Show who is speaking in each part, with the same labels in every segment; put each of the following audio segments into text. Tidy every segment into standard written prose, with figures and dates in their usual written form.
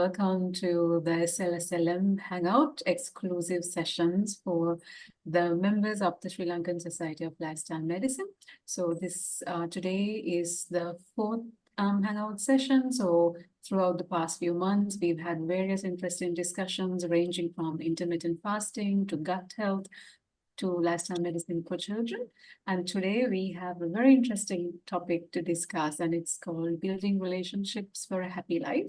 Speaker 1: welcome to the SLSLM Hangout exclusive sessions for the members of the Sri Lankan Society of Lifestyle Medicine. So this today is the fourth Hangout session. So throughout the past few months, we've had various interesting discussions ranging from intermittent fasting to gut health, to lifestyle medicine for children. And today we have a very interesting topic to discuss, and it's called Building Relationships for a Happy Life.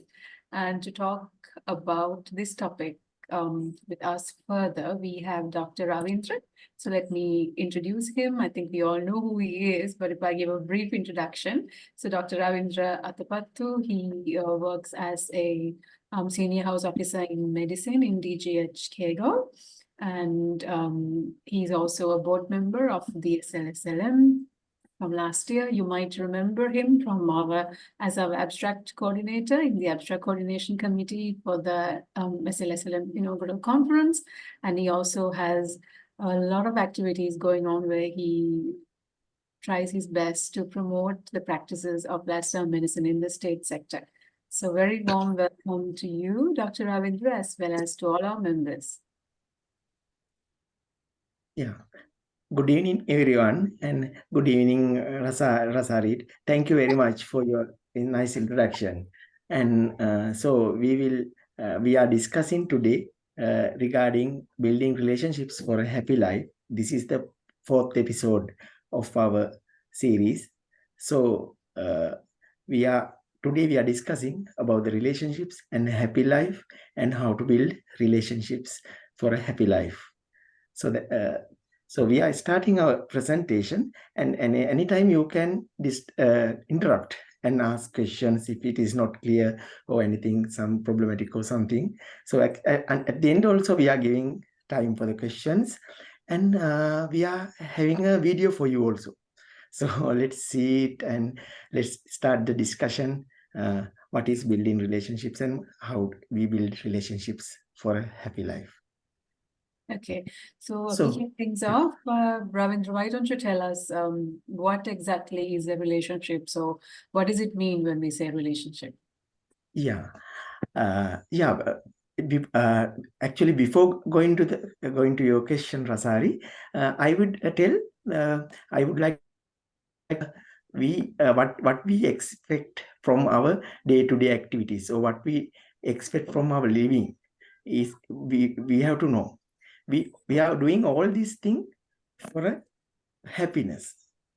Speaker 1: And to talk about this topic with us further, we have Dr. Ravindra. So let me introduce him. I think we all know who he is, but if I give a brief introduction. So Dr. Ravindra Atapattu, he works as a senior house officer in medicine in DGH Kego. And he's also a board member of the SLSLM from last year. You might remember him from as our abstract coordinator in the abstract coordination committee for the SLSLM inaugural conference. And he also has a lot of activities going on where he tries his best to promote the practices of lifestyle medicine in the state sector. So very warm welcome to you, Dr. Ravindra, as well as to all our members.
Speaker 2: Yeah. Good evening, everyone, and good evening, Rasarit. Thank you very much for your nice introduction. And so we are discussing today regarding building relationships for a happy life. This is the fourth episode of our series. So today we are discussing about the relationships and a happy life and how to build relationships for a happy life. So we are starting our presentation, and anytime you can interrupt and ask questions if it is not clear or anything, some problematic or something. So at the end also we are giving time for the questions, and we are having a video for you also. So let's see it and let's start the discussion. What is building relationships and how we build relationships for a happy life.
Speaker 1: Okay, so to kick things off, Ravindra, why don't you tell us what exactly is a relationship? So what does it mean when we say relationship?
Speaker 2: Actually, before going to your question, Rasari, I would I would like what we expect from our day-to-day activities, or what we expect from our living is we have to know. We are doing all these things for a happiness,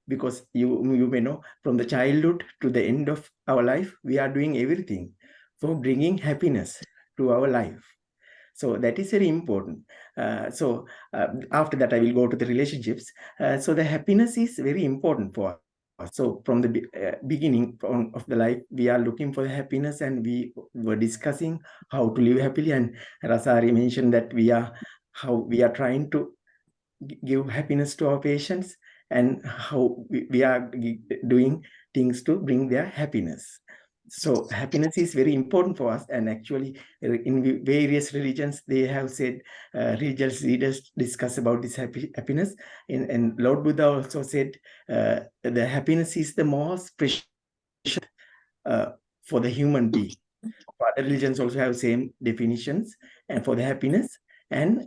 Speaker 2: because you may know, from the childhood to the end of our life, we are doing everything for bringing happiness to our life. So that is very important. After that, I will go to the relationships. So the happiness is very important for us. So from the beginning of the life, we are looking for the happiness, and we were discussing how to live happily. And Rasari mentioned that how we are trying to give happiness to our patients, and how we are doing things to bring their happiness. So happiness is very important for us. And actually, in various religions, they have said, religious leaders discuss about this happiness. And Lord Buddha also said, the happiness is the most precious for the human being. Other religions also have same definitions and for the happiness. And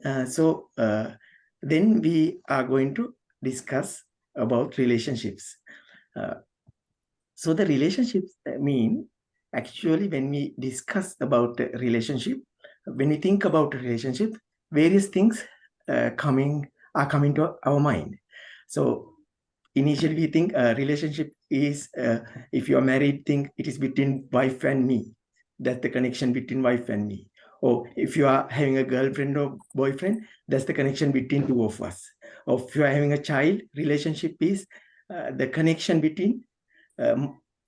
Speaker 2: then we are going to discuss about relationships. So the relationships mean, actually, when we discuss about a relationship, when we think about a relationship, various things are coming to our mind. So initially we think a relationship is, if you are married, think it is between wife and me. That's the connection between wife and me. Or if you are having a girlfriend or boyfriend, that's the connection between two of us. Or if you are having a child, relationship is the connection between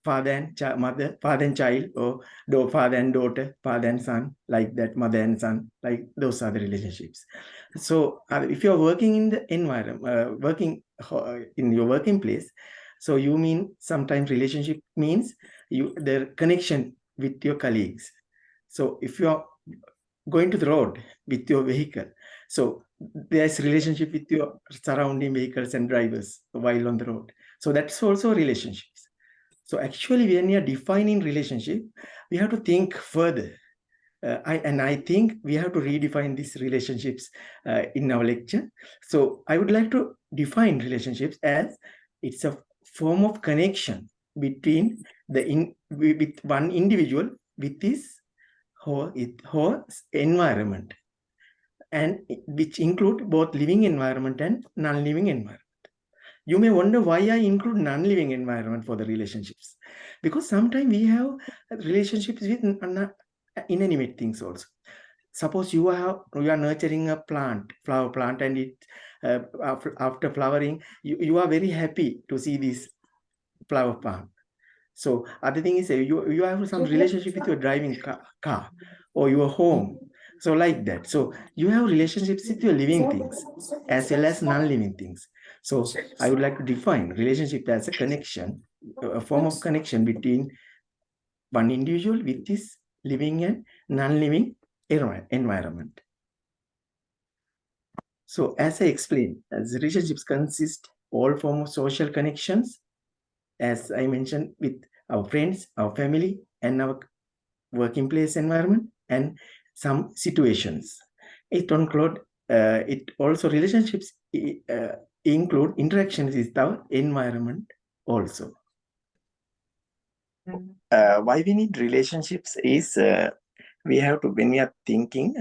Speaker 2: father and mother, father and child, or father and daughter, father and son, like that, mother and son, like those are the relationships. So if you're working in the environment, working in your working place, so you mean sometimes relationship means the connection with your colleagues. So if you're going to the road with your vehicle, so there's relationship with your surrounding vehicles and drivers while on the road. So that's also relationships. So actually, when you're defining relationship, we have to think further. I think we have to redefine these relationships in our lecture. So I would like to define relationships as it's a form of connection between with one individual with his whole environment, and which include both living environment and non-living environment. You may wonder why I include non-living environment for the relationships, because sometimes we have relationships with inanimate things also. Suppose you are nurturing a flower plant, and it after flowering, you are very happy to see this flower plant. So other thing is you have some relationship with your driving car or your home. So like that. So you have relationships with your living things as well as non-living things. So I would like to define relationship as a connection, a form of connection between one individual with his living and non-living environment. So as I explained, as relationships consist all forms of social connections, as I mentioned, with our friends, our family, and our working place environment, and some situations. It also relationships include interactions with our environment also. Why we need relationships is we have to, when we are thinking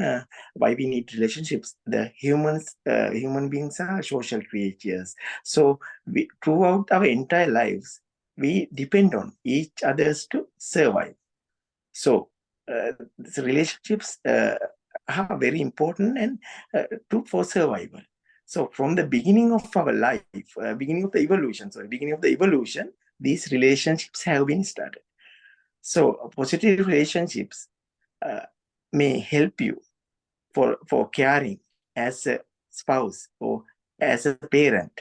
Speaker 2: why we need relationships, the human beings are social creatures. So throughout our entire lives, we depend on each others to survive. So the relationships are very important and for survival. So from the beginning of our life, beginning of the evolution, these relationships have been started. So positive relationships may help you for caring as a spouse or as a parent,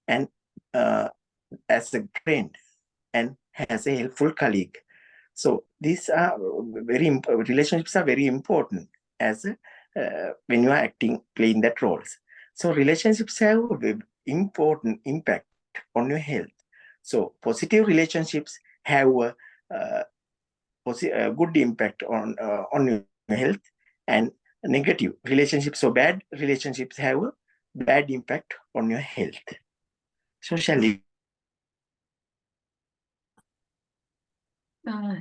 Speaker 2: and as a friend, and as a helpful colleague. So these are relationships are very important as when you are playing that roles. So relationships have an important impact on your health. So positive relationships have a good impact on your health, and negative relationships or bad relationships have a bad impact on your health. So shall we?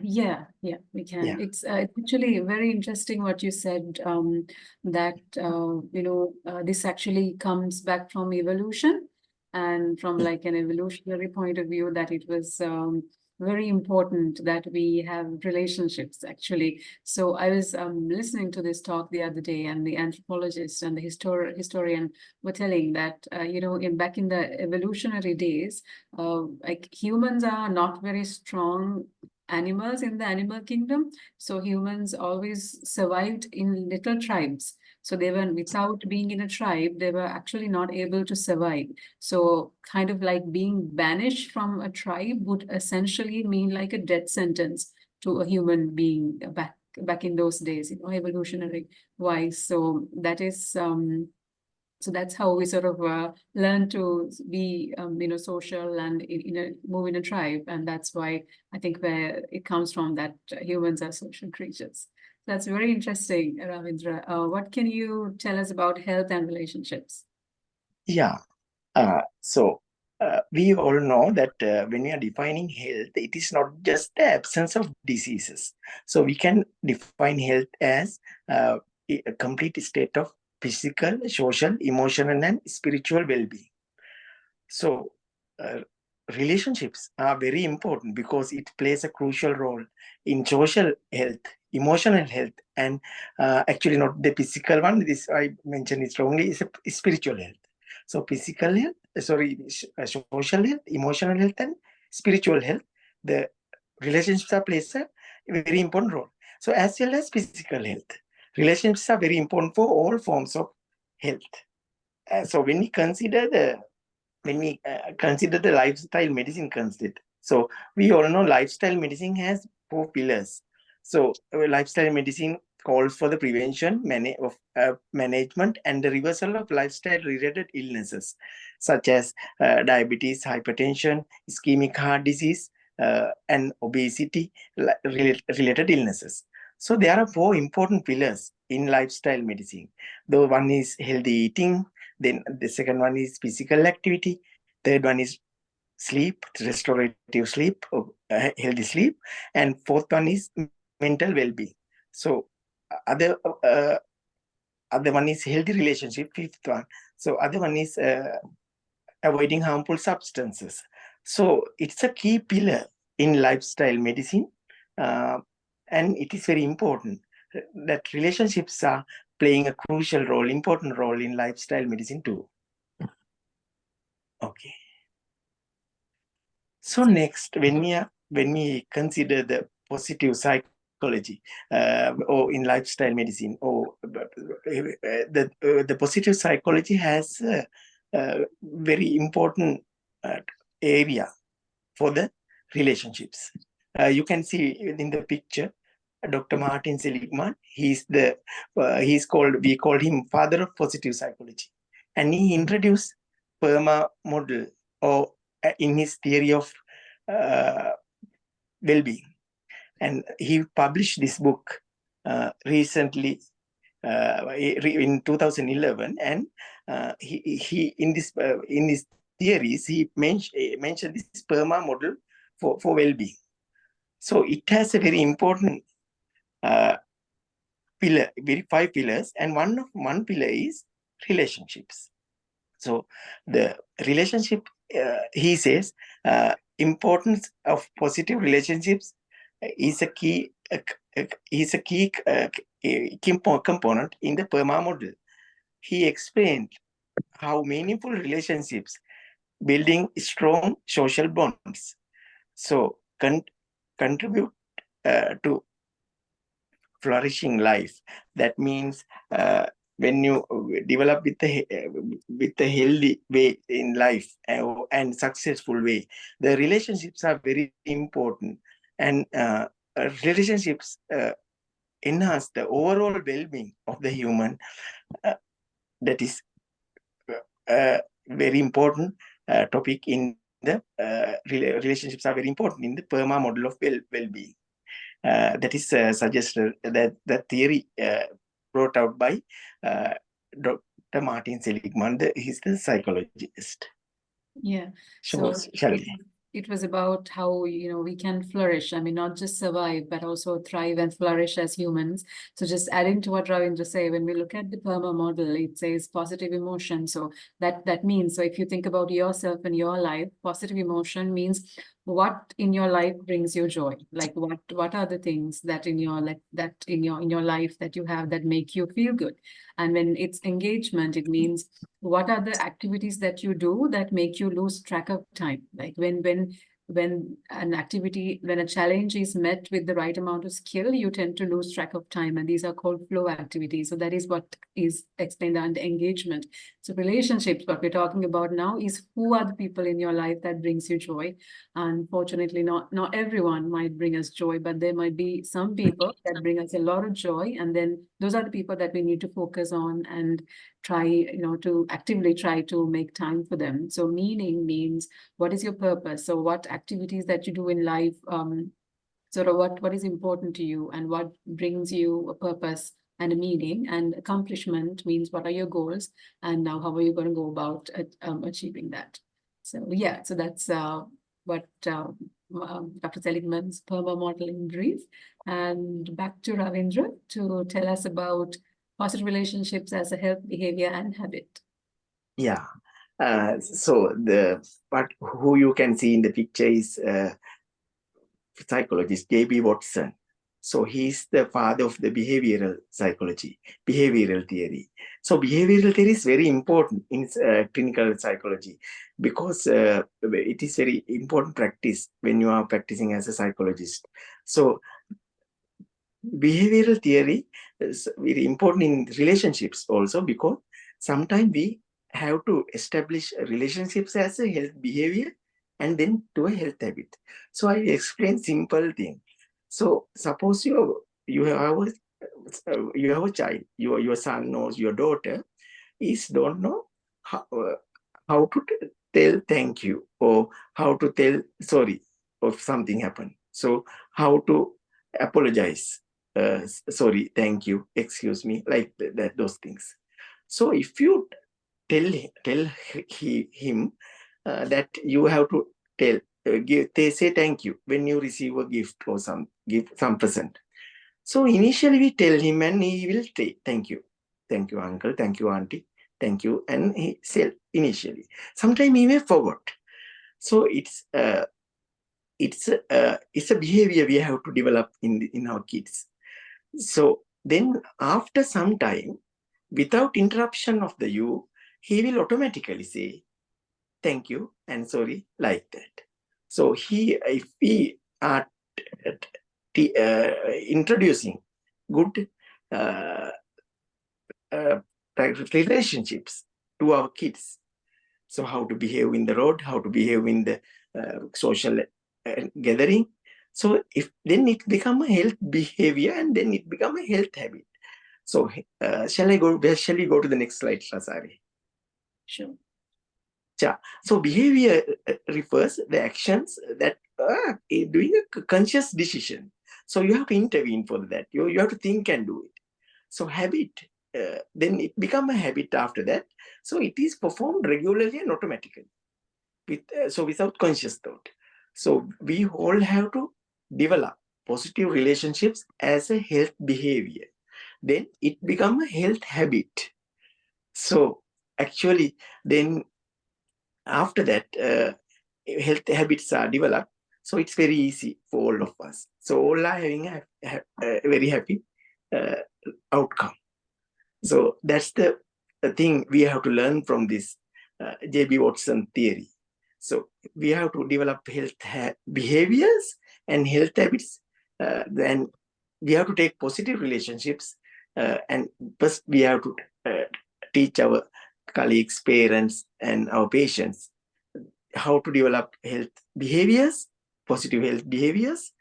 Speaker 1: Yeah, we can.
Speaker 2: Yeah.
Speaker 1: It's actually very interesting what you said, that this actually comes back from evolution, and from like an evolutionary point of view, that it was very important that we have relationships actually. So I was listening to this talk the other day, and the anthropologist and the historian were telling that back in the evolutionary days, like humans are not very strong animals in the animal kingdom. So humans always survived in little tribes. So they were, without being in a tribe, they were actually not able to survive. So kind of like being banished from a tribe would essentially mean like a death sentence to a human being back in those days, evolutionary wise. So that is so that's how we sort of learn to be, social and move in a tribe. And that's why I think where it comes from, that humans are social creatures. That's very interesting, Ravindra. What can you tell us about health and relationships?
Speaker 2: Yeah. So we all know that when we are defining health, it is not just the absence of diseases. So we can define health as a complete state of physical, social, emotional, and spiritual well-being. So relationships are very important because it plays a crucial role in social health, emotional health, and actually not the physical one. This I mentioned it wrongly. Is a spiritual health. So physical health, social health, emotional health, and spiritual health. The relationships are plays a very important role. So as well as physical health, relationships are very important for all forms of health. So when we consider the lifestyle medicine concept, so we all know lifestyle medicine has 4 pillars. So lifestyle medicine calls for the prevention, management, and the reversal of lifestyle-related illnesses, such as diabetes, hypertension, ischemic heart disease, and obesity related illnesses. So there are 4 important pillars in lifestyle medicine. The one is healthy eating, then the second one is physical activity, third one is sleep, restorative sleep, healthy sleep, and fourth one is mental well-being. So other other one is healthy relationship, fifth one. So other one is avoiding harmful substances. So it's a key pillar in lifestyle medicine, and it is very important that relationships are playing a crucial role, important role in lifestyle medicine too. Okay. So next, when we consider the positive psychology, or in lifestyle medicine, or the positive psychology has a very important area for the relationships. You can see in the picture, Dr. Martin Seligman. We called him father of positive psychology, and he introduced PERMA model, or in his theory of well-being, and he published this book recently in 2011, and he in his theories he mentioned this PERMA model for well-being. So it has a very important pillar, very 5 pillars, and one pillar is relationships. So the relationship, he says, importance of positive relationships is a key component in the PERMA model. He explained how meaningful relationships building strong social bonds, so contribute to flourishing life. That means when you develop with a healthy way in life, and successful way, the relationships are very important, and relationships enhance the overall well-being of the human. That is very important topic in the relationships are very important in the PERMA model of well-being. That is suggested, that theory brought out by Dr. Martin Seligman. He's the psychologist.
Speaker 1: Yeah.
Speaker 2: So shall we?
Speaker 1: It was about how, we can flourish. I mean, not just survive, but also thrive and flourish as humans. So just adding to what Ravindra said, when we look at the PERMA model, it says positive emotion. So that means, so if you think about yourself and your life, positive emotion means what in your life brings you joy. Like what are the things that in your life that you have that make you feel good? And when it's engagement, it means what are the activities that you do that make you lose track of time? Like when a challenge is met with the right amount of skill, you tend to lose track of time, and these are called flow activities. So that is what is explained under engagement. So relationships, what we're talking about now, is who are the people in your life that brings you joy. Unfortunately, not everyone might bring us joy, but there might be some people that bring us a lot of joy, and then those are the people that we need to focus on and try, to actively try to make time for them. So meaning means, what is your purpose? So what activities that you do in life, sort of what is important to you and what brings you a purpose and a meaning. And accomplishment means, what are your goals, and now how are you going to go about achieving that? So yeah, so that's what Dr. Seligman's PERMA model in brief. And back to Ravindra to tell us about positive relationships as a health, behavior, and habit.
Speaker 2: Yeah. So who you can see in the picture is psychologist J.B. Watson. So he's the father of the behavioral psychology, behavioral theory. So behavioral theory is very important in clinical psychology, because it is very important practice when you are practicing as a psychologist. So behavioral theory is very important in relationships also, because sometimes we have to establish relationships as a health behavior and then to a health habit. So I explain simple thing. So suppose you have a child, your son or your daughter don't know how to tell thank you, or how to tell sorry if something happened. So how to apologize. sorry, thank you, excuse me, like those things. So if you tell him that you have to they say thank you when you receive a gift or some present. So initially we tell him and he will say thank you uncle, thank you auntie, thank you, and he said initially. Sometimes he may forget. So it's a behavior we have to develop in our kids. So then after some time, without interruption of the you, he will automatically say thank you and sorry, like that. So if we are introducing good relationships to our kids, so how to behave in the road, how to behave in the social gathering. So then it become a health behavior, and then it become a health habit. So shall we go to the next slide, Rasari?
Speaker 1: Sure.
Speaker 2: Yeah. So behavior refers the actions that are doing a conscious decision. So you have to intervene for that. You have to think and do it. So habit, then it become a habit after that. So it is performed regularly and automatically, without conscious thought. So we all have to develop positive relationships as a health behavior. Then it become a health habit. So actually, then after that, health habits are developed. So it's very easy for all of us. So all are having a very happy outcome. So that's the thing we have to learn from this J.B. Watson theory. So we have to develop health behaviors and health habits. Then we have to take positive relationships, and first we have to teach our colleagues, parents, and our patients how to develop health behaviors, positive health behaviors,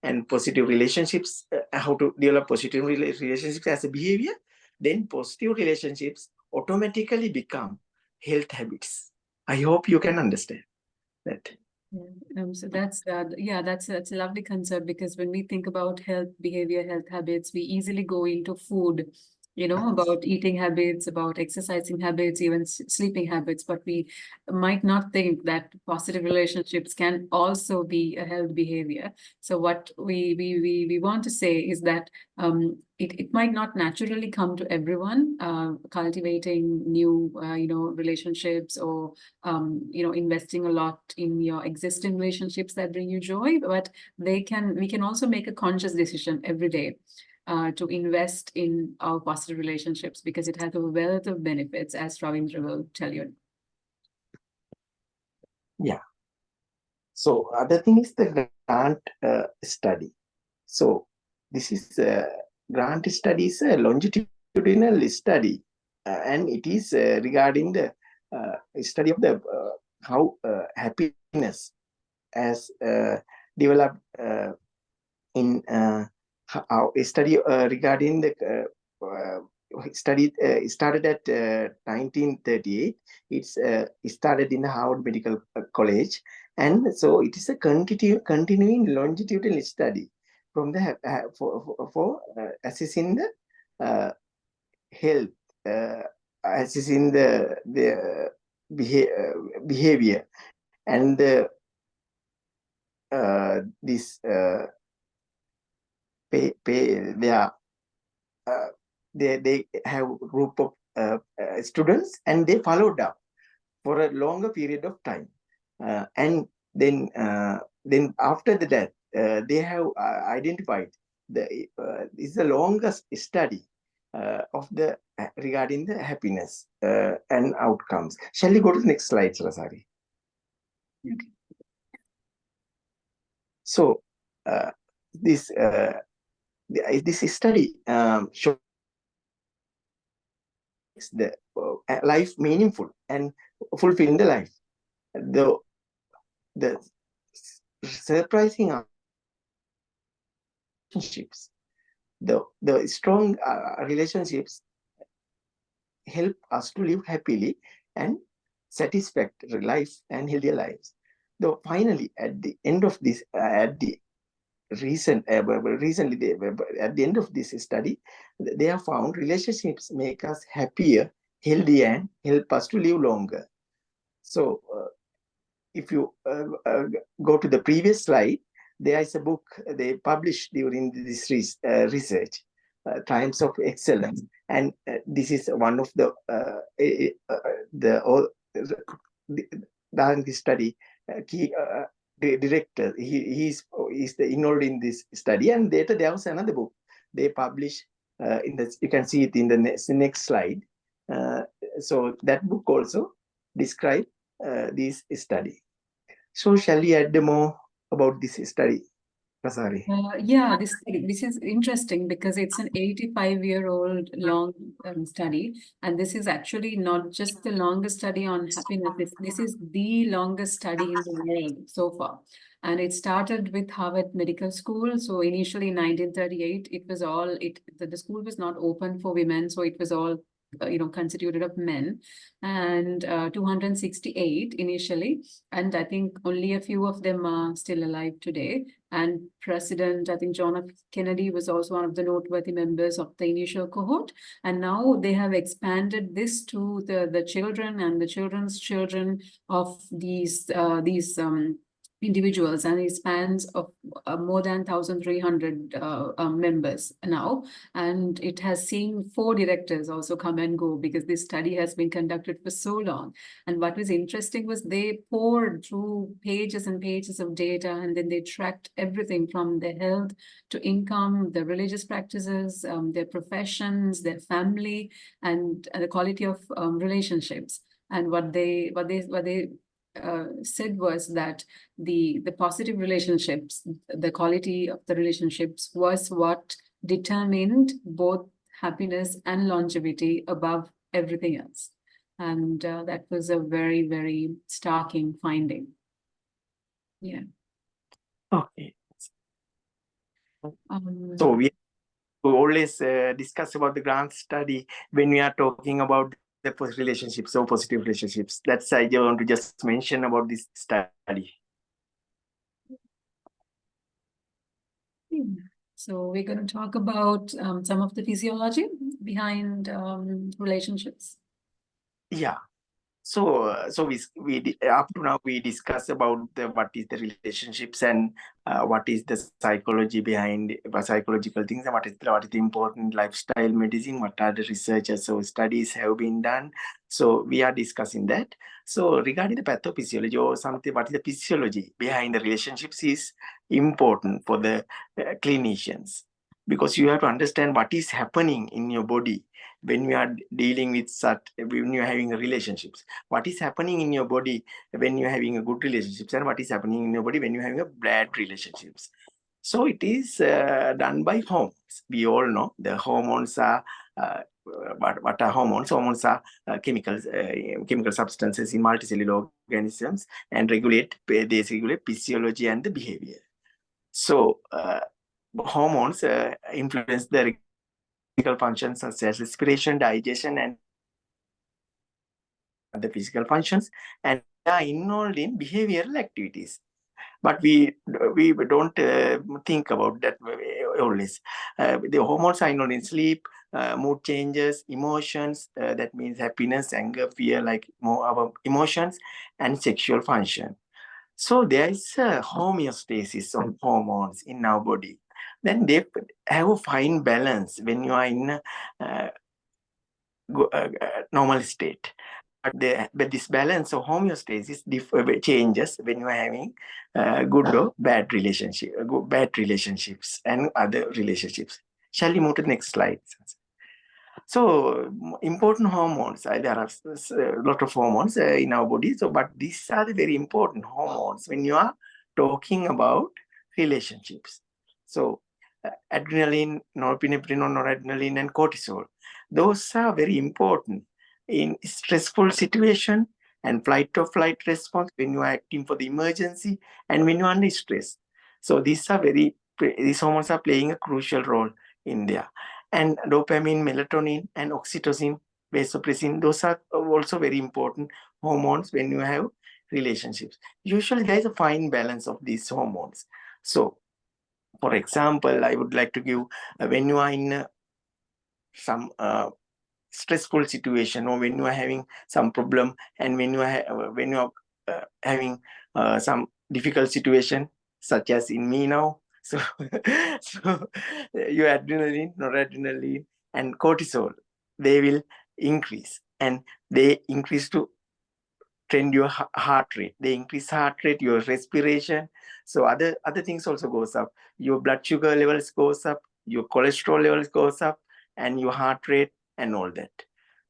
Speaker 2: and positive relationships, how to develop positive relationships as a behavior. Then positive relationships automatically become health habits. I hope you can understand that.
Speaker 1: Yeah. So that's that's a lovely concept, because when we think about health behavior, health habits, we easily go into food, about eating habits, about exercising habits, even sleeping habits, but we might not think that positive relationships can also be a health behavior. So what we want to say is that it might not naturally come to everyone, cultivating new relationships, or investing a lot in your existing relationships that bring you joy, but we can also make a conscious decision every day to invest in our positive relationships, because it has a wealth of benefits, as Ravindra will tell you.
Speaker 2: Yeah. So other thing is the grant study. So this is grant study is a longitudinal study, and it is regarding the study of the how happiness as developed in how a study regarding the study started at 1938. It's started in the Harvard Medical College, and so it is a continuing longitudinal study from the for assessing the health, assessing the behavior, and this they have a group of students, and they followed up for a longer period of time, and then after that they have identified this is the longest study of the regarding the happiness and outcomes. Shall we go to the next slide, Rasari?
Speaker 1: Okay.
Speaker 2: So this study shows the life meaningful and fulfilling the life. The surprising relationships, the strong relationships help us to live happily and satisfactory life and healthier lives. Though finally, at the end of this, at the recently, at the end of this study, they have found relationships make us happier, healthier, and help us to live longer. So if you go to the previous slide, there is a book they published during this research, Triumphs of Excellence, and this is one of the this study key director. He's involved in this study, and later there was another book they published. In the, you can see it in the next slide. So that book also describe this study. So shall we add more about this study, Prasari?
Speaker 1: Yeah, this is interesting because it's an 85-year-old long study, and this is actually not just the longest study on happiness. This is the longest study in the world so far. And it started with Harvard Medical School. So initially in 1938, the school was not open for women, so it was all constituted of men, and 268 initially, and I think only a few of them are still alive today. And President, I think John F. Kennedy was also one of the noteworthy members of the initial cohort. And now they have expanded this to the children and the children's children of these individuals, and it spans of more than 1,300 members now. And it has seen 4 directors also come and go because this study has been conducted for so long. And what was interesting was they poured through pages and pages of data, and then they tracked everything from their health to income, their religious practices, their professions, their family, and the quality of relationships. And what they said was that the positive relationships, the quality of the relationships was what determined both happiness and longevity above everything else. And that was a very, very starking finding. Yeah.
Speaker 2: Okay. So we always discuss about the grant study when we are talking about the relationships or positive relationships. That's I want to just mention about this study.
Speaker 1: So we're going to talk about some of the physiology behind relationships.
Speaker 2: Yeah. So we up to now we discuss about what is the relationships and what is the psychology behind psychological things, and what is the important lifestyle medicine, what are the researchers or studies have been done. So we are discussing that. So regarding the pathophysiology or something, what is the physiology behind the relationships is important for the clinicians, because you have to understand what is happening in your body when you are dealing with when you are having relationships. What is happening in your body when you're having a good relationships, and what is happening in your body when you're having a bad relationships. So it is done by hormones. We all know the hormones are what are hormones? Hormones are chemical substances in multicellular organisms, and they regulate physiology and the behavior. So hormones influence the physical functions such as respiration, digestion, and the physical functions, and they are involved in behavioral activities. But we don't think about that always. The hormones are involved in sleep, mood changes, emotions, that means happiness, anger, fear, like more our emotions, and sexual function. So there is a homeostasis of hormones in our body. Then they have a fine balance when you are in normal state. But this balance of homeostasis changes when you are having good or bad relationships and other relationships. Shall we move to the next slide? So important hormones, there are a lot of hormones in our body. So, but these are the very important hormones when you are talking about relationships. So adrenaline, norepinephrine, noradrenaline, and cortisol. Those are very important in stressful situation and flight or flight response when you are acting for the emergency and when you are under stress. So these hormones are playing a crucial role in there. And dopamine, melatonin, and oxytocin, vasopressin, those are also very important hormones when you have relationships. Usually there is a fine balance of these hormones. So For example, I would like to give when you are in some stressful situation, or when you are having some problem, and when you are having some difficult situation, such as in me now. So, so your adrenaline, noradrenaline, and cortisol, they will increase, and they increase to trend your heart rate. They increase heart rate, your respiration. So other things also goes up. Your blood sugar levels goes up, your cholesterol levels goes up, and your heart rate and all that.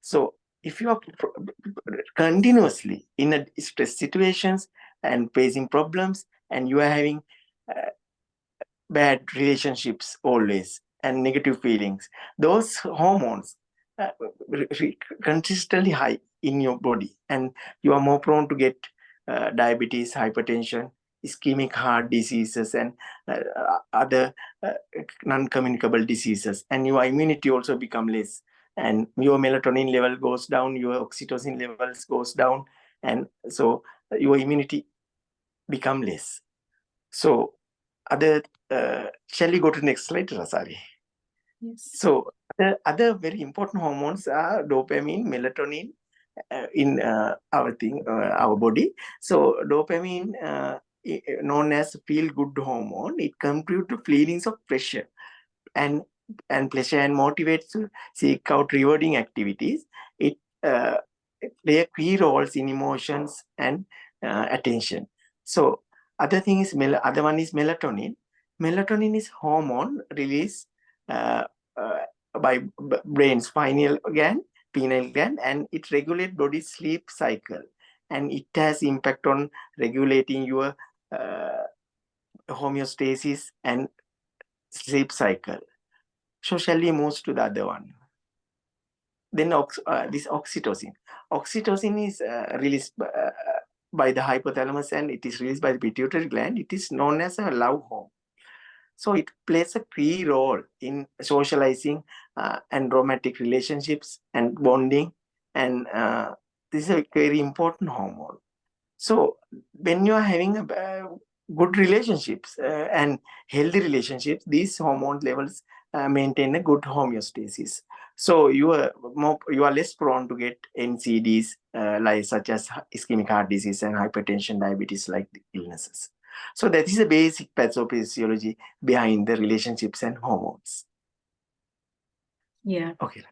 Speaker 2: So if you are continuously in a stress situations and facing problems, and you are having bad relationships always and negative feelings, those hormones consistently high in your body, and you are more prone to get diabetes, hypertension, ischemic heart diseases, and other non-communicable diseases, and your immunity also become less, and your melatonin level goes down, your oxytocin levels goes down, and so your immunity become less. So shall we go to the next slide, Rasari?
Speaker 1: Yes.
Speaker 2: So the other very important hormones are dopamine, melatonin in our body. So dopamine, known as feel-good hormone, it contributes to feelings of pressure and pleasure, and motivates to seek out rewarding activities. It play key roles in emotions and attention. So other one is melatonin. Melatonin is hormone released uh, by brain's pineal gland, and it regulates body sleep cycle, and it has impact on regulating your homeostasis and sleep cycle. So shall we move to the other one? Then this oxytocin. Oxytocin is released by the hypothalamus, and it is released by the pituitary gland. It is known as a love hormone. So it plays a key role in socializing and romantic relationships and bonding. And this is a very important hormone. So when you are having good relationships and healthy relationships, these hormone levels maintain a good homeostasis. So you are less prone to get NCDs like such as ischemic heart disease and hypertension, diabetes like illnesses. So that is the basic pathophysiology behind the relationships and hormones.
Speaker 1: Yeah.
Speaker 2: Okay.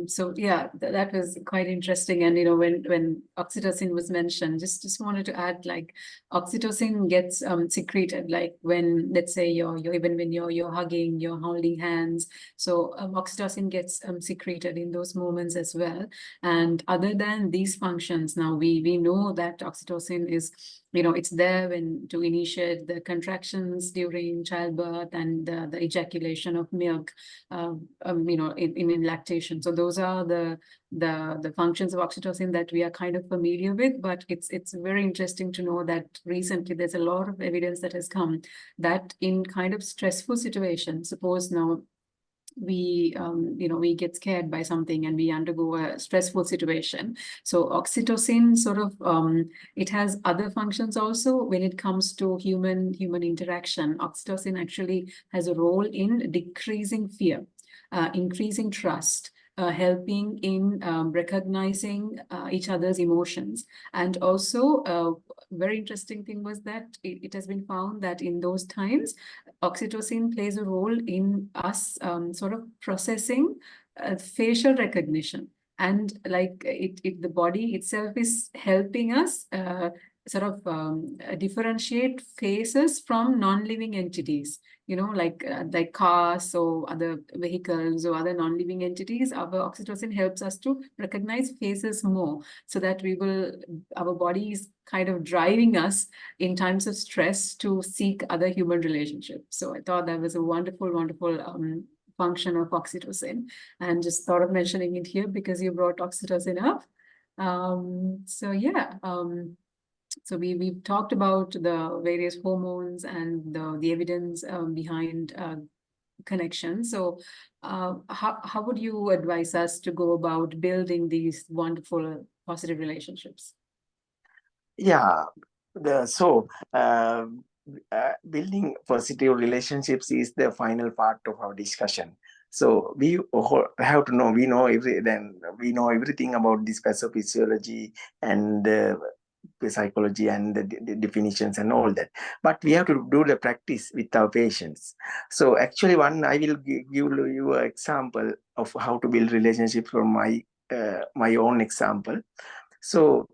Speaker 1: So yeah, that was quite interesting. And when oxytocin was mentioned, just wanted to add, like, oxytocin gets secreted, like when, let's say, even when you're hugging, you're holding hands. So oxytocin gets secreted in those moments as well. And other than these functions, now we know that oxytocin is, it's there when to initiate the contractions during childbirth and the ejaculation of milk, in lactation. So those are the functions of oxytocin that we are kind of familiar with. But it's very interesting to know that recently there's a lot of evidence that has come that in kind of stressful situations, suppose now we get scared by something and we undergo a stressful situation. So oxytocin sort of it has other functions also when it comes to human interaction. Oxytocin actually has a role in decreasing fear, increasing trust, helping in recognizing each other's emotions. And also, very interesting thing was that it has been found that in those times, oxytocin plays a role in us sort of processing facial recognition. And like the body itself is helping us sort of differentiate faces from non-living entities, like cars or other vehicles or other non-living entities. Our oxytocin helps us to recognize faces more, so that our body is kind of driving us in times of stress to seek other human relationships. So I thought that was a wonderful, wonderful function of oxytocin, and just thought of mentioning it here because you brought oxytocin up. So yeah. So we've talked about the various hormones and the evidence behind connection. So how would you advise us to go about building these wonderful positive relationships?
Speaker 2: Yeah. building positive relationships is the final part of our discussion. So we have to know, we know everything about this pathophysiology and psychology and the definitions and all that. But we have to do the practice with our patients. So actually, I will give you an example of how to build relationships from my own example. So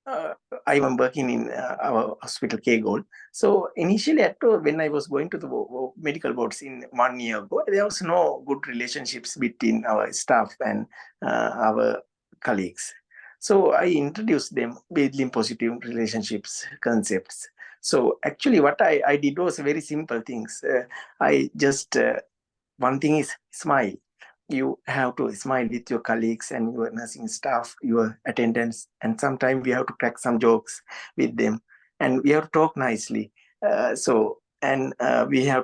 Speaker 2: I am working in our hospital K-Gold. So initially, when I was going to the medical boards in 1 year ago, there was no good relationships between our staff and our colleagues. So I introduced them building positive relationships concepts. So actually, what I did was very simple things. I just one thing is smile. You have to smile with your colleagues and your nursing staff, your attendants, and sometimes we have to crack some jokes with them, and we have to talk nicely. We have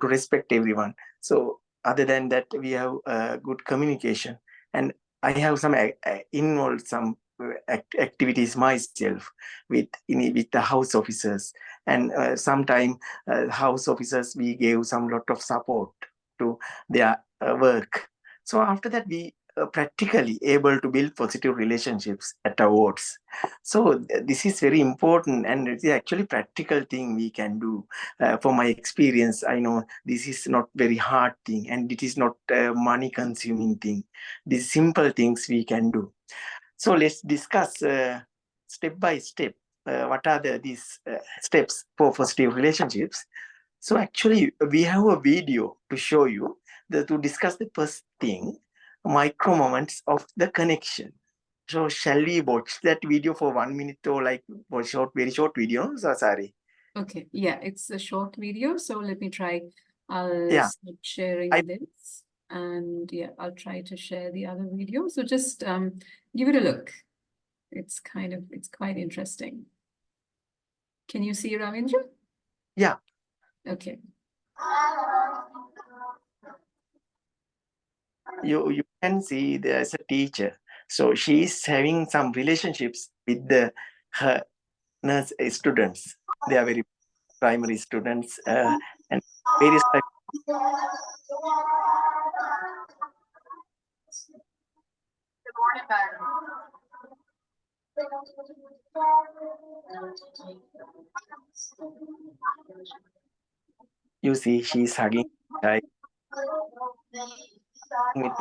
Speaker 2: to respect everyone. So other than that, we have good communication, and I have involved some activities myself with the house officers, and sometimes house officers we gave some lot of support to their work. So after that, we practically able to build positive relationships at our wards. So this is very important, and it's actually practical thing we can do. For my experience, I know this is not very hard thing, and it is not a money consuming thing. These simple things we can do. So let's discuss step by step what are these steps for positive relationships. So actually, we have a video to show you to discuss the first thing, micro moments of the connection. So shall we watch that video for 1 minute or like for very short video? So sorry.
Speaker 1: Okay, yeah, it's a short video, so let me try. I'll
Speaker 2: Yeah,
Speaker 1: start sharing this, and yeah, I'll try to share the other video. So just give it a look. It's quite interesting. Can you see Ravindra?
Speaker 2: Yeah.
Speaker 1: Okay.
Speaker 2: You can see there's a teacher. So she is having some relationships with her nurse students. They are very primary students and various types. You see, she's hugging child with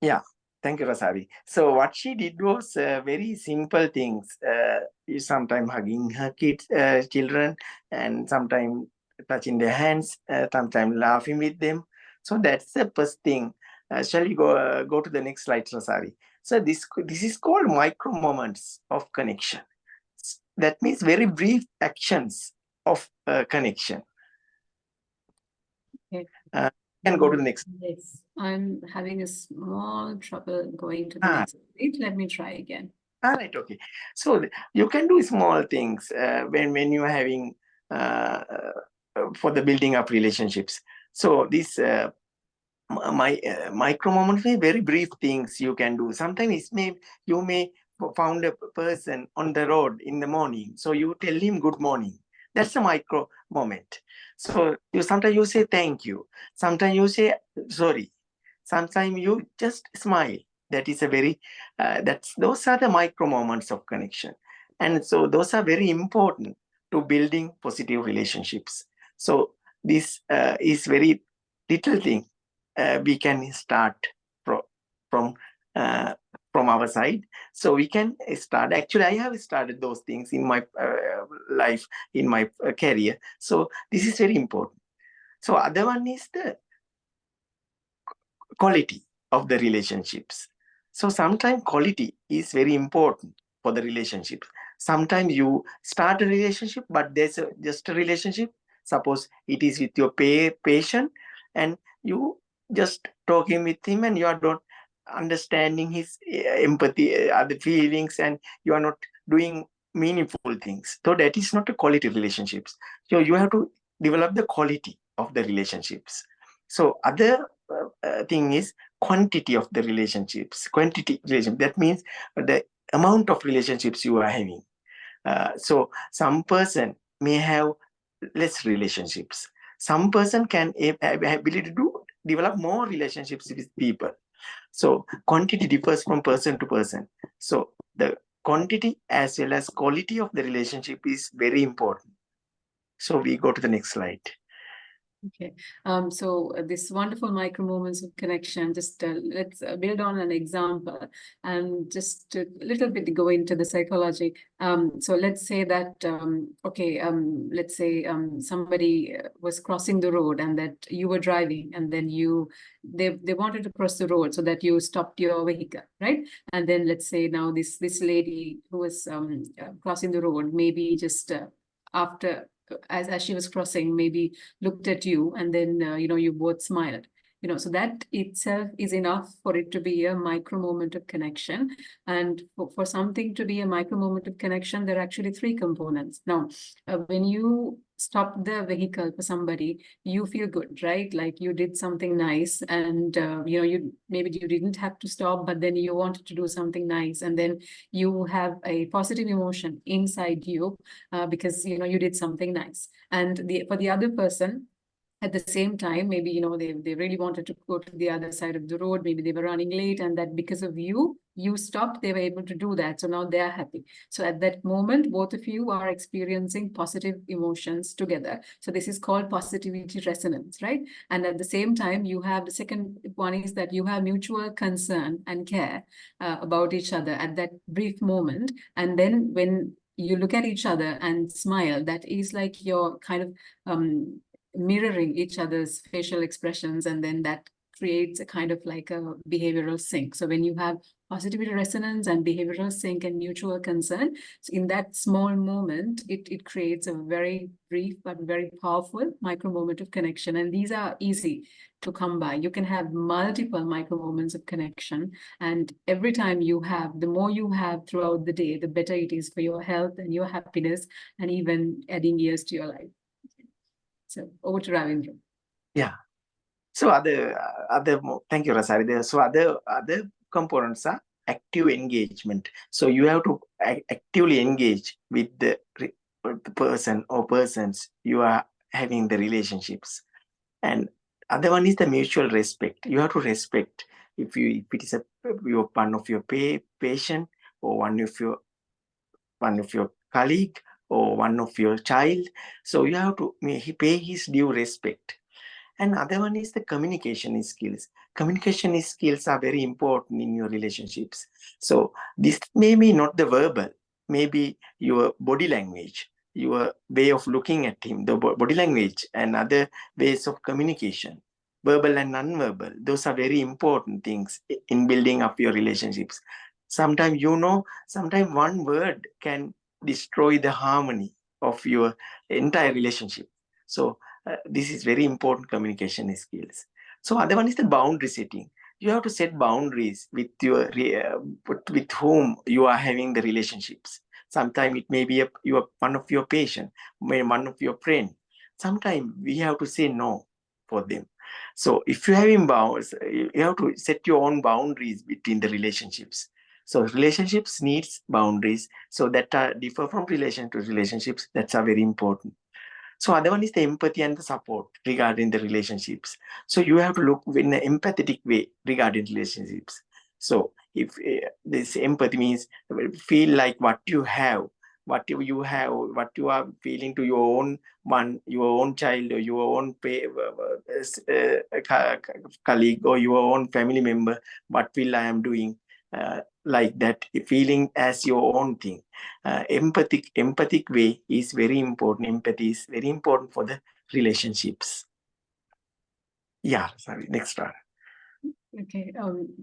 Speaker 2: Yeah, thank you, Rasavi. So what she did was very simple things. Sometimes hugging her children, and sometimes touching their hands, sometimes laughing with them. So that's the first thing. Shall we go to the next slide, Rasavi? So this is called micro moments of connection. That means very brief actions of connection.
Speaker 1: Okay.
Speaker 2: Can go to the next.
Speaker 1: Yes, I'm having a small trouble going to the next page. Let me try again.
Speaker 2: All right, okay. So you can do small things when you are having for the building up relationships. So this micro moments may very brief things you can do. Sometimes you may found a person on the road in the morning, so you tell him good morning. That's a micro moment. So sometimes you say thank you. Sometimes you say sorry. Sometimes you just smile. That is a very those are the micro moments of connection, and so those are very important to building positive relationships. So this is very little thing we can start from our side. So we can start. Actually, I have started those things in my life, in my career. So this is very important. So other one is the quality of the relationships. So sometimes quality is very important for the relationship. Sometimes you start a relationship, but there's just a relationship. Suppose it is with your patient, and you just talking with him, and you are not understanding his empathy, other feelings, and you are not doing meaningful things. So that is not a quality relationships. So you have to develop the quality of the relationships. So other thing is quantity of the relationships. Quantity relation, that means the amount of relationships you are having. So some person may have less relationships. Some person can have ability to develop more relationships with people. So quantity differs from person to person. So the quantity as well as quality of the relationship is very important. So we go to the next slide.
Speaker 1: Okay, so this wonderful micro moments of connection, just let's build on an example and just a little bit go into the psychology. So let's say that, let's say somebody was crossing the road and that you were driving, and then they wanted to cross the road, so that you stopped your vehicle, right? And then let's say now this lady who was crossing the road, maybe just after as she was crossing, maybe looked at you, and then you both smiled. So that itself is enough for it to be a micro moment of connection. And for something to be a micro moment of connection, there are actually three components. Now, when you stop the vehicle for somebody, you feel good, right? Like you did something nice, and you maybe you didn't have to stop, but then you wanted to do something nice, and then you have a positive emotion inside you because you did something nice. And for the other person, at the same time, maybe they really wanted to go to the other side of the road, maybe they were running late, and that because of you stopped, they were able to do that, so now they are happy. So at that moment, both of you are experiencing positive emotions together. So this is called positivity resonance, right? And at the same time, you have the second one is that you have mutual concern and care about each other at that brief moment. And then when you look at each other and smile, that is like you're kind of mirroring each other's facial expressions, and then that creates a kind of like a behavioral sync. So when you have positivity resonance and behavioral sync and mutual concern, so in that small moment, it creates a very brief but very powerful micro moment of connection. And these are easy to come by. You can have multiple micro moments of connection, and every time you have, the more you have throughout the day, the better it is for your health and your happiness, and even adding years to your life. So over to Ravindra.
Speaker 2: Yeah. So thank you, Rasari. So other components are active engagement. So you have to actively engage with the person or persons you are having the relationships. And other one is the mutual respect. You have to respect if it is one of your patient, or one of your colleague, or one of your child. So you have to pay his due respect. And other one is the communication skills. Communication skills are very important in your relationships. So this may be not the verbal, maybe your body language, your way of looking at him, the body language, and other ways of communication, verbal and non-verbal. Those are very important things in building up your relationships. Sometimes sometimes one word can destroy the harmony of your entire relationship. So this is very important communication skills. So other one is the boundary setting. You have to set boundaries with with whom you are having the relationships. Sometimes it may be one of your patient, maybe one of your friend. Sometimes we have to say no for them. So if you have bounds, you have to set your own boundaries between the relationships. So relationships needs boundaries. So that are differ from relation to relationships. That's are very important. So other one is the empathy and the support regarding the relationships. So you have to look in an empathetic way regarding relationships. So if this empathy means feel like what you have, what you are feeling to your own child, or your own colleague, or your own family member, what will I am doing, like that, feeling as your own thing. Empathic way is very important. Empathy is very important for the relationships. Yeah, sorry, next one.
Speaker 1: Okay,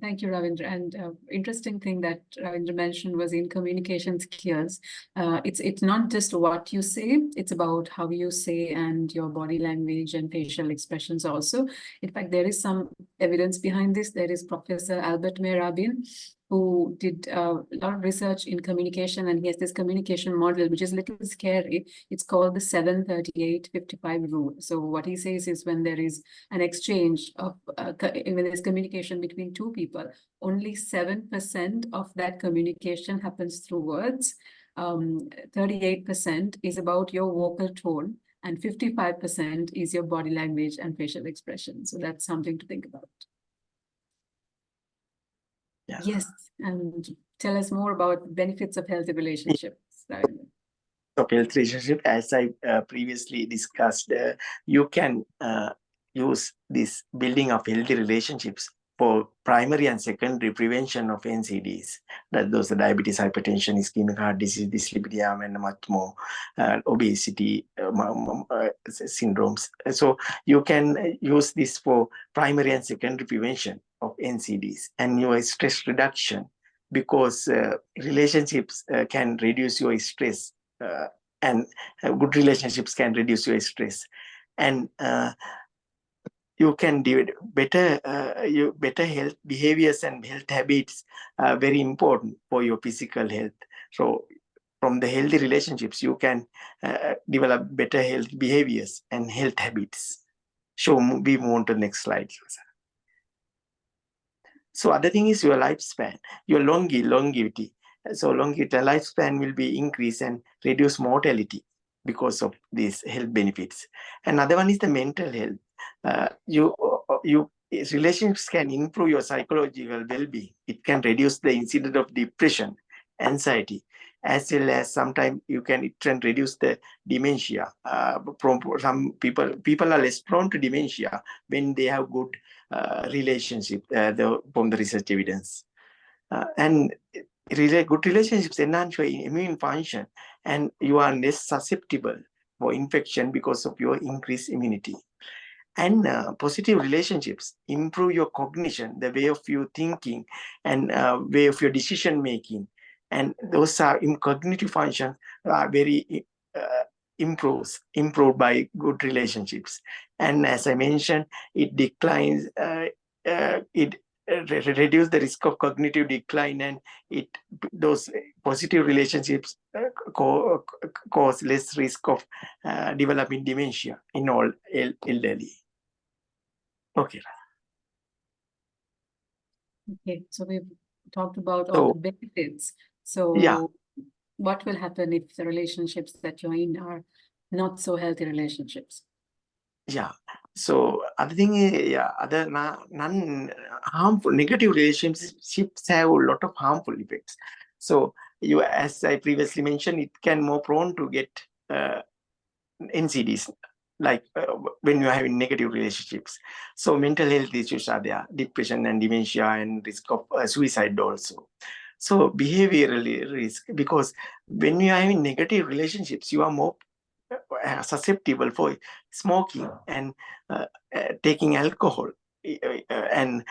Speaker 1: thank you, Ravindra. And interesting thing that Ravindra mentioned was in communication skills. It's not just what you say; it's about how you say and your body language and facial expressions also. In fact, there is some evidence behind this. There is Professor Albert Mehrabin, who did a lot of research in communication, and he has this communication model, which is a little scary. It's called the 7-38-55 rule. So what he says is when there is an exchange of when there's communication between two people, only 7% of that communication happens through words. 38% is about your vocal tone, and 55% is your body language and facial expression. So that's something to think about.
Speaker 2: Yeah.
Speaker 1: Yes, and tell us more about benefits of healthy relationships.
Speaker 2: Of health relationship, as I previously discussed, you can use this building of healthy relationships for primary and secondary prevention of NCDs. That those are diabetes, hypertension, ischemic heart disease, dyslipidemia, and much more, obesity syndromes. So you can use this for primary and secondary prevention of NCDs and your stress reduction, because relationships can reduce your stress. And good relationships can reduce your stress, and you can do better. Better health behaviors and health habits are very important for your physical health. So from the healthy relationships, you can develop better health behaviors and health habits. So we move on to the next slide. So other thing is your lifespan, your longevity. So lifespan will be increased and reduce mortality because of these health benefits. Another one is the mental health. Relationships can improve your psychological well-being. It can reduce the incidence of depression, anxiety, as well as sometimes it can reduce the dementia. From some people are less prone to dementia when they have good relationship, from the research evidence. And good relationships enhance your immune function, and you are less susceptible for infection because of your increased immunity. And positive relationships improve your cognition, the way of your thinking, and way of your decision making. And those are in cognitive function are very improved by good relationships. And as I mentioned, it declines. It reduce the risk of cognitive decline, and those positive relationships cause less risk of developing dementia in all elderly. Okay.
Speaker 1: Okay, so we've talked about all the benefits. So
Speaker 2: yeah,
Speaker 1: what will happen if the relationships that you're in are not so healthy relationships?
Speaker 2: Yeah. So other thing is, other non-harmful negative relationships have a lot of harmful effects. So you, as I previously mentioned, it can more prone to get NCDs, like when you're having negative relationships. So mental health issues are there, depression and dementia, and risk of suicide also. So behavioral risk, because when you are having negative relationships, you are more susceptible for smoking and taking alcohol, and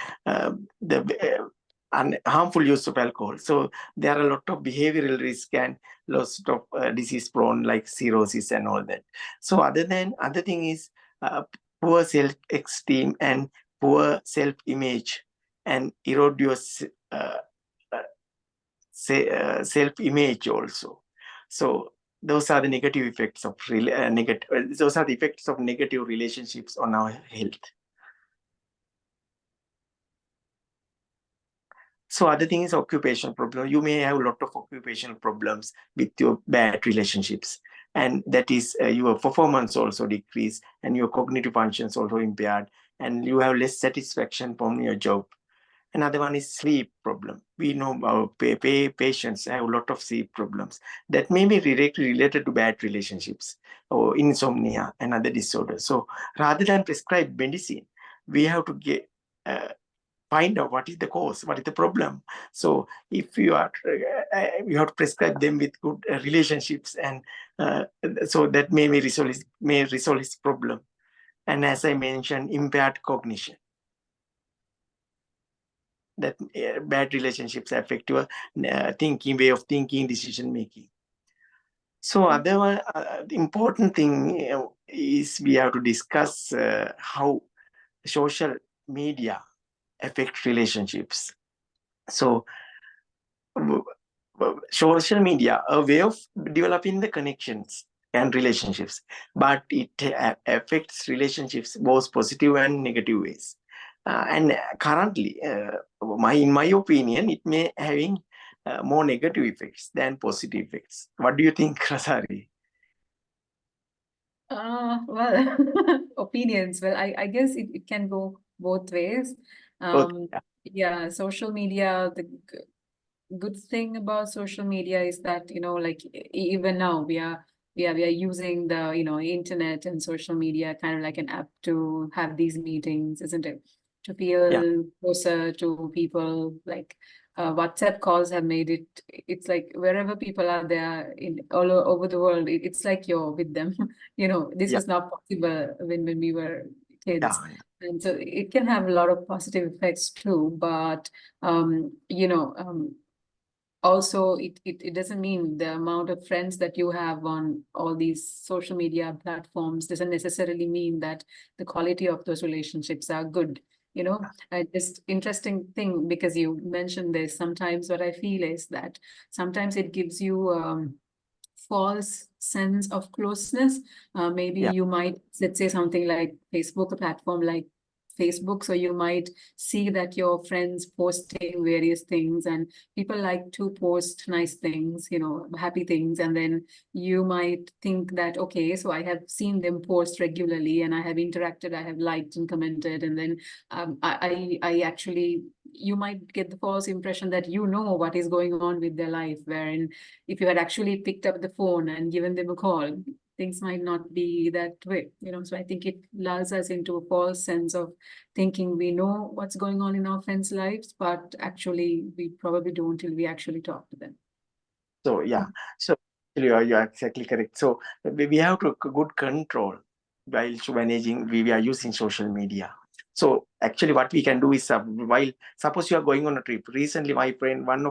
Speaker 2: the harmful use of alcohol. So there are a lot of behavioral risk and lots of disease prone, like cirrhosis and all that. So other thing is poor self-esteem and poor self-image, and erode your self-image also. So those are the negative effects of those are the effects of negative relationships on our health. So other thing is occupational problem. You may have a lot of occupational problems with your bad relationships, and that is your performance also decrease, and your cognitive functions also impaired, and you have less satisfaction from your job. Another one is sleep problem. We know our patients have a lot of sleep problems that may be directly related to bad relationships or insomnia and other disorders. So rather than prescribe medicine, we have to find out what is the cause, what is the problem. So if you have to prescribe them with good relationships, and so that may resolve his problem. And as I mentioned, impaired cognition. that bad relationships affect your thinking, way of thinking, decision making. So other one, the important thing is we have to discuss how social media affect relationships. So social media, a way of developing the connections and relationships, but it affects relationships both positive and negative ways. And currently, in my opinion, it may having more negative effects than positive effects. What do you think, Rasari?
Speaker 1: Well, opinions. Well, I guess it can go both ways.
Speaker 2: Okay.
Speaker 1: Yeah, social media, the good thing about social media is that, like even now we are using the, internet and social media kind of like an app to have these meetings, isn't it? To
Speaker 2: Yeah.
Speaker 1: feel closer to people, like WhatsApp calls have made it's like wherever people are there in over the world, it's like you're with them. This
Speaker 2: Yeah.
Speaker 1: was not possible when we were kids.
Speaker 2: Yeah.
Speaker 1: And so it can have a lot of positive effects too, but also it doesn't mean the amount of friends that you have on all these social media platforms doesn't necessarily mean that the quality of those relationships are good. Just interesting thing, because you mentioned this, sometimes what I feel is that sometimes it gives you false sense of closeness. Maybe
Speaker 2: Yeah.
Speaker 1: you might, let's say something like Facebook, a platform like Facebook. So you might see that your friends posting various things, and people like to post nice things, happy things. And then you might think that, okay, so I have seen them post regularly and I have interacted, I have liked and commented. And then I actually, you might get the false impression that what is going on with their life, wherein if you had actually picked up the phone and given them a call, things might not be that way. So I think it lulls us into a false sense of thinking we know what's going on in our friends' lives, but actually we probably don't till we actually talk to them.
Speaker 2: So yeah, so you're exactly correct. So we have to good control while managing. We are using social media. So actually, what we can do is while suppose you are going on a trip. Recently, one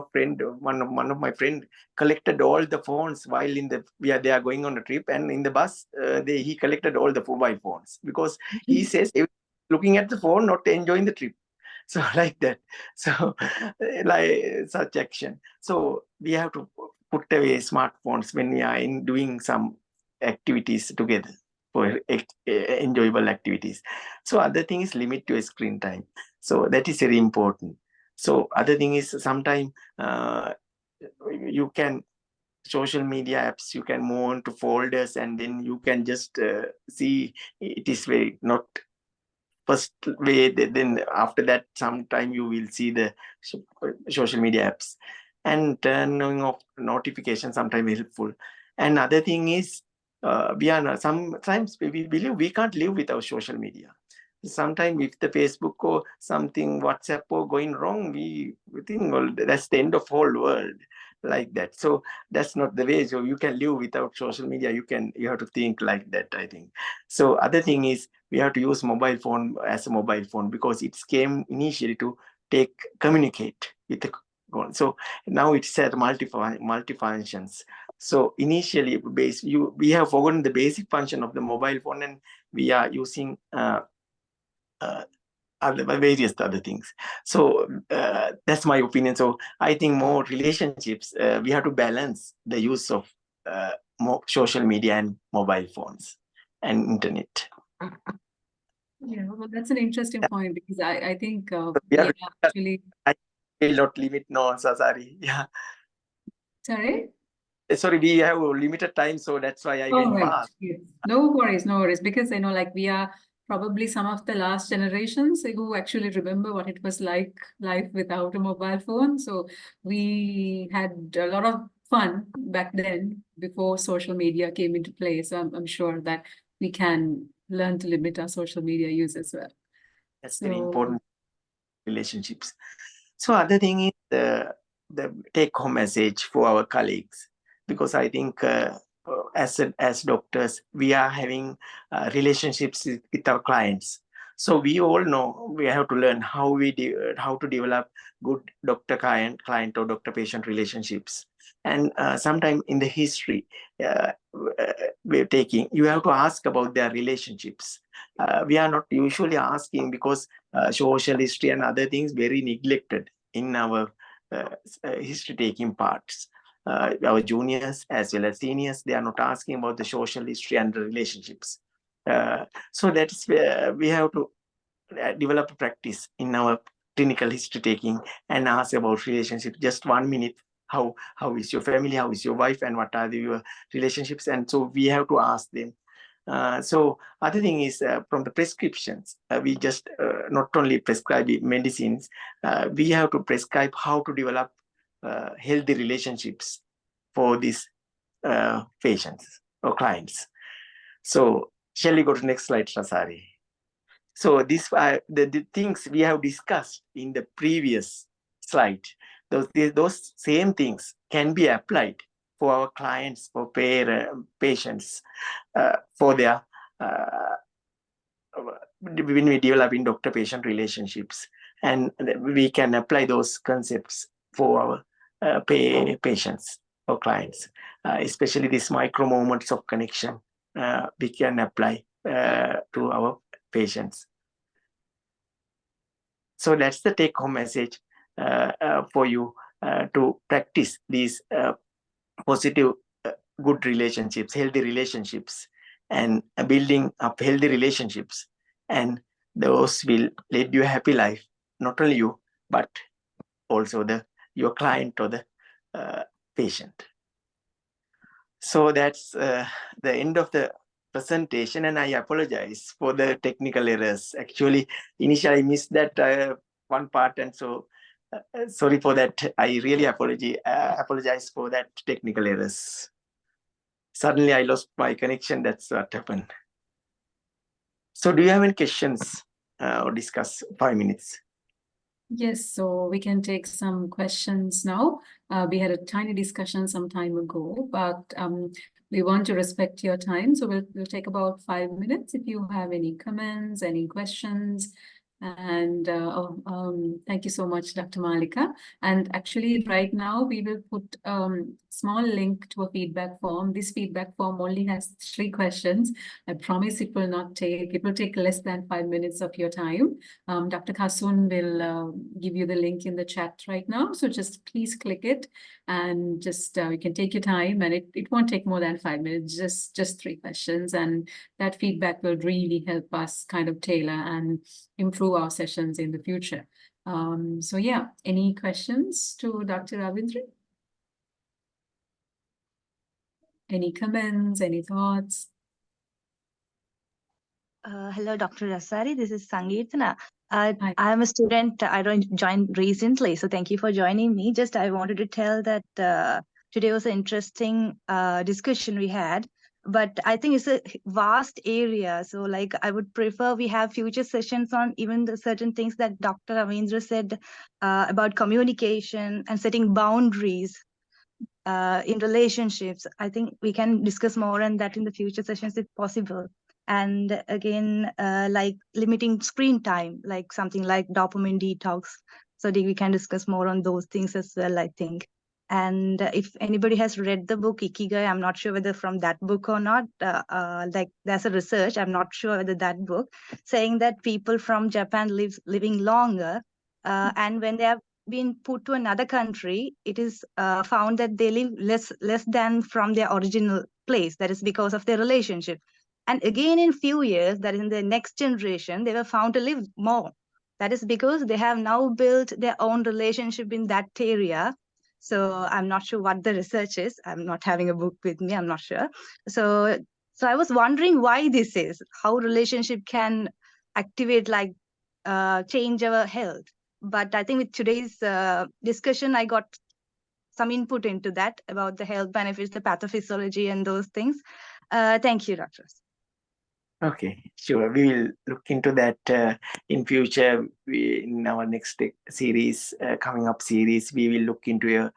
Speaker 2: of my friend collected all the phones while they are going on a trip, and in the bus he collected all the mobile phones because he says looking at the phone, not enjoying the trip. So like that. So like such action. So we have to put away smartphones when we are in doing some activities together for enjoyable activities. So other thing is limit your screen time. So that is very important. So other thing is sometimes you can social media apps, you can move on to folders, and then you can just see it is very not first way. Then after that sometime you will see the social media apps, and turning off notifications sometimes helpful. And other thing is we are not, sometimes we believe we can't live without social media. Sometimes if the Facebook or something WhatsApp or going wrong, we think, well, that's the end of whole world, like that. So that's not the way. So you can live without social media. You have to think like that, I think. So other thing is we have to use mobile phone as a mobile phone because it came initially to communicate with the phone. So now it's at multi-functions. So initially we have forgotten the basic function of the mobile phone, and we are using various other things. So that's my opinion. So I think more relationships, we have to balance the use of more social media and mobile phones and internet.
Speaker 1: Yeah, well, that's an interesting point, because I think
Speaker 2: We have
Speaker 1: actually.
Speaker 2: I will not limit. No, so sorry. Yeah.
Speaker 1: Sorry?
Speaker 2: Sorry, we have a limited time, so that's why I
Speaker 1: All
Speaker 2: went
Speaker 1: right.
Speaker 2: fast.
Speaker 1: Yes. No worries, because like we are probably some of the last generations who actually remember what it was like life without a mobile phone. So we had a lot of fun back then before social media came into play. So I'm sure that we can learn to limit our social media use as well.
Speaker 2: That's very
Speaker 1: So
Speaker 2: important, relationships. So other thing is the take-home message for our colleagues, because I think as doctors we are having relationships with our clients. So we all know we have to learn how to develop good doctor-client or doctor-patient relationships. And sometime in the history we're taking, you have to ask about their relationships. We are not usually asking because social history and other things very neglected in our history taking parts. Our juniors as well as seniors, they are not asking about the social history and the relationships. So that's where we have to develop a practice in our clinical history taking and ask about relationships. Just 1 minute, how is your family, how is your wife, and what are your relationships? And so we have to ask them. So other thing is from the prescriptions, we just not only prescribe medicines, we have to prescribe how to develop healthy relationships for these patients or clients. So shall we go to next slide, Rasari? So these are the things we have discussed in the previous slide. Those same things can be applied for our clients, for patients, for their when we develop in doctor-patient relationships, and we can apply those concepts for our patients or clients, especially these micro moments of connection. We can apply to our patients. So that's the take-home message for you to practice these positive, good relationships, healthy relationships, and building up healthy relationships. And those will lead you a happy life, not only you, but also your client or the patient. So that's the end of the presentation, and I apologize for the technical errors. Actually, initially I missed that one part, and so sorry for that. I really apologize for that technical errors. Suddenly I lost my connection. That's what happened. So do you have any questions or discuss 5 minutes?
Speaker 1: Yes, so we can take some questions now. We had a tiny discussion some time ago, but we want to respect your time. So we'll take about 5 minutes if you have any comments, any questions. And thank you so much, Dr. Malika. And actually, right now, we will put small link to a feedback form. This feedback form only has 3 questions. I promise it will take less than 5 minutes of your time. Dr. Kasun will give you the link in the chat right now. So just please click it and just you can take your time, and it won't take more than 5 minutes, just 3 questions. And that feedback will really help us kind of tailor and improve our sessions in the future. So yeah, any questions to Dr. Ravindra? Any comments, any thoughts?
Speaker 3: Hello, Dr. Rasari. This is Sangeetana. I'm a student. I joined recently, so thank you for joining me. Just I wanted to tell that today was an interesting discussion we had, but I think it's a vast area. So like I would prefer we have future sessions on even the certain things that Dr. Ravindra said about communication and setting boundaries in relationships. I think we can discuss more on that in the future sessions if possible. And again, like limiting screen time, like something like dopamine detox. So we can discuss more on those things as well, I think. And if anybody has read the book Ikigai, I'm not sure whether from that book or not, like there's a research, I'm not sure whether that book, saying that people from Japan living longer, and when they have been put to another country, it is found that they live less than from their original place. That is because of their relationship. And again, in few years, that is in the next generation, they were found to live more. That is because they have now built their own relationship in that area. So I'm not sure what the research is. I'm not having a book with me. I'm not sure. So I was wondering why this is, how relationship can activate, like change our health. But I think with today's discussion, I got some input into that about the health benefits, the pathophysiology and those things. Thank you, doctors.
Speaker 2: Okay, sure. We will look into that in future. In our next series, coming up series, we will look into your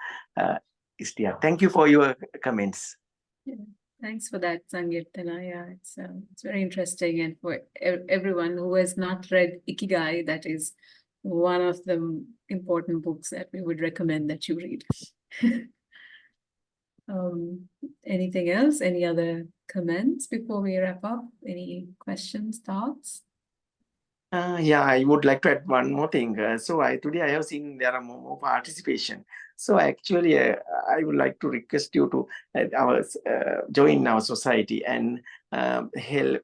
Speaker 2: STR. Thank you for your comments.
Speaker 1: Yeah. Thanks for that, Sangeetana. Yeah, it's very interesting, and for everyone who has not read Ikigai, that is one of the important books that we would recommend that you read. Anything else? Any other comments before we wrap up? Any questions, thoughts?
Speaker 2: Yeah, I would like to add one more thing. Today I have seen there are more participation. So actually, I would like to request you to join our society and help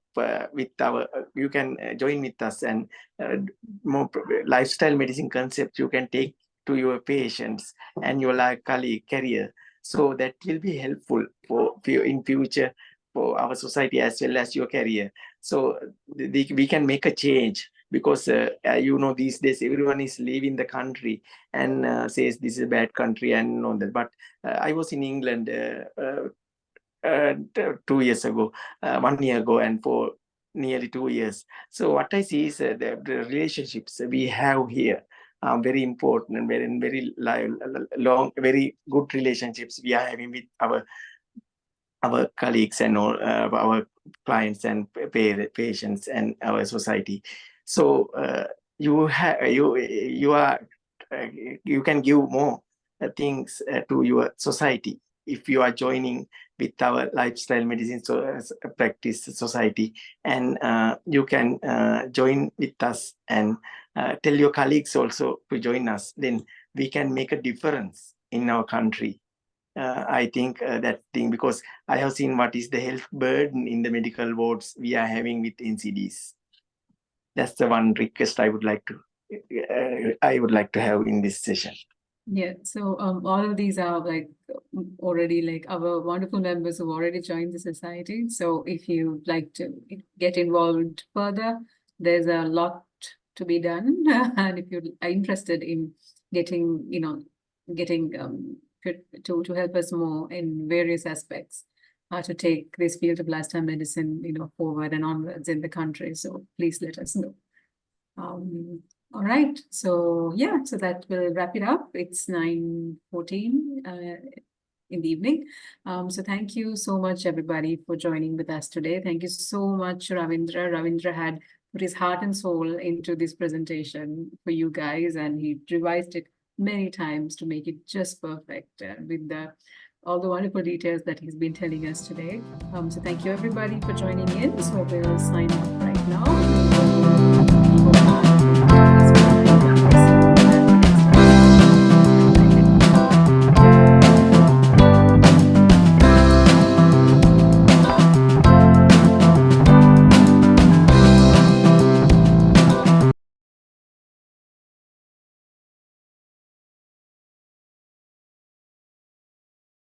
Speaker 2: with our. You can join with us, and more lifestyle medicine concept you can take to your patients and your colleague career. So that will be helpful for you in future for our society as well as your career. So we can make a change, because these days everyone is leaving the country and says this is a bad country and all that. But I was in England 2 years ago, 1 year ago, and for nearly 2 years. So what I see is the relationships we have here are very important and very long, very good relationships we are having with our colleagues and all, our clients and patients and our society. So you can give more things to your society if you are joining with our lifestyle medicine practice society, and you can join with us and tell your colleagues also to join us. Then we can make a difference in our country. I think that thing, because I have seen what is the health burden in the medical wards we are having with NCDs. That's the one request I would like to have in this session.
Speaker 1: Yeah, so all of these are already our wonderful members who already joined the society. So if you'd like to get involved further, there's a lot to be done. And if you are interested in getting to help us more in various aspects, to take this field of lifestyle medicine, forward and onwards in the country. So please let us know. All right. So yeah, so that will wrap it up. It's 9:14 in the evening. So thank you so much, everybody, for joining with us today. Thank you so much, Ravindra. Ravindra had put his heart and soul into this presentation for you guys, and he revised it many times to make it just perfect with all the wonderful details that he's been telling us today. So thank you, everybody, for joining in. So we'll sign off right now.